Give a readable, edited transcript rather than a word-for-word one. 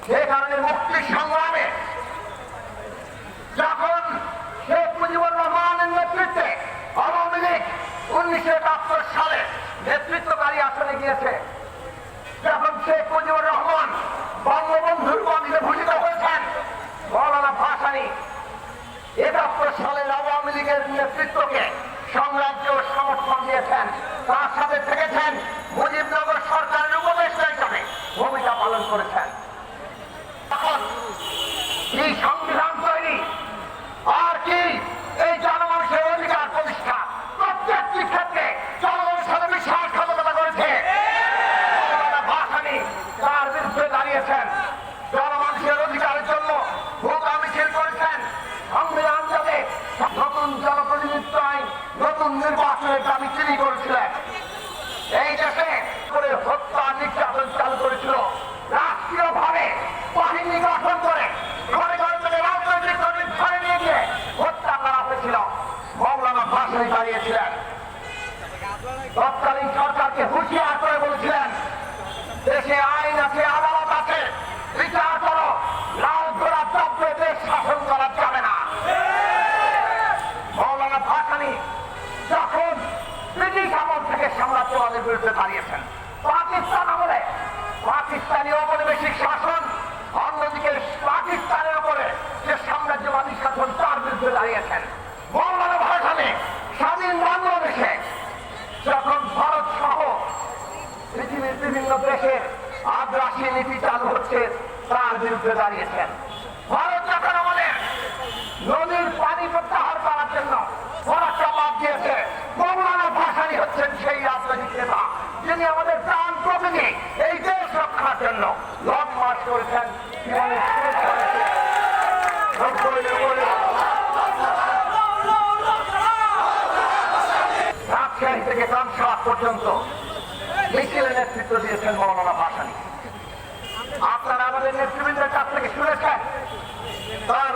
সে কারণে মুক্তি সংগ্রামে যখন শেখ মুজিবুর রহমানের নেতৃত্বে আওয়ামী লীগ 1971 সালে নেতৃত্বকারী আসনে গিয়েছে, যখন শেখ মুজিবুর রহমান বঙ্গবন্ধুর পদে ভূষিত হয়েছেন, মওলানা ভাসানী 71 সালের আওয়ামী লীগের নেতৃত্বকে সংগ্রামকে সমর্থন দিয়েছেন, তার সাথে থেকেছেন, মুজিবনগর সরকারের উপদেষ্টা হিসাবে ভূমিকা পালন করেছেন। এখন কি সংবিধান তৈরি আর কি এই জনমানুষের অধিকার প্রতিষ্ঠা, প্রত্যেকটি ক্ষেত্রে জনগণের সাথে বিশ্বাসঘাতকতা করেছে। ভাসানী তার বিরুদ্ধে দাঁড়িয়েছেন, জনমানুষের অধিকারের জন্য ভোগা মিছিল করেছেন। সংবিধান যাতে নতুন জনপ্রতিনিধিত্ব আইন, নতুন নির্বাচনের দাবি তিনি করেছিলেন। এই দেশে করে হত্যা নির্যাতন চালু করেছিল, রাষ্ট্রীয়ভাবে বাহিনী গঠন করে ঘরে ঘরে থেকে রাজনৈতিক কর্মী ধরে নিয়ে গিয়ে হত্যা করা হয়েছিল। মওলানা ভাসানী দাঁড়িয়েছিলেন, তৎকালীন সরকারকে হুঁশিয়ার করে বলেছিলেন, দেশে আইন আছে, আদালত আছে, বিচার করো, লাল ঘোড়া চাপড়ে দেশ শাসন করা যাবে না। মওলানা ভাসানী যখন ব্রিটিশ আমল থেকে সাম্রাজ্যবাদের বিরুদ্ধে দাঁড়িয়েছেন, পাকিস্তান আমলে পাকিস্তানি ঔপনিবেশিক শাসন, অন্যদিকে পাকিস্তানের উপরে যে সাম্রাজ্যবাদী শাসন, তার বিরুদ্ধে দাঁড়িয়েছেন। মওলানা ভাসানী স্বাধীন বাংলাদেশে যখন ভারত সহ পৃথিবীর বিভিন্ন দেশের আগ্রাসী নীতি চালু হচ্ছে, তার বিরুদ্ধে দাঁড়িয়েছেন। ভারত যখন আমাদের নদীর পানি প্রত্যাহার করার জন্য পরাক্রম দিয়েছে, মওলানা ভাসানী হচ্ছেন সেই রাজনৈতিক নেতা যিনি আমাদের প্রাণ প্রতিনিধি এই দেশ রক্ষার জন্য লং মার্চ করেছেন, জীবনের শেষ করেছেন। রাজশাহী থেকে কামসাদ পর্যন্ত মিছিলের নেতৃত্ব দিয়েছেন মওলানা ভাসানী। আপনারা আমাদের নেতৃবৃন্দের কাছ থেকে শুনেছেন তার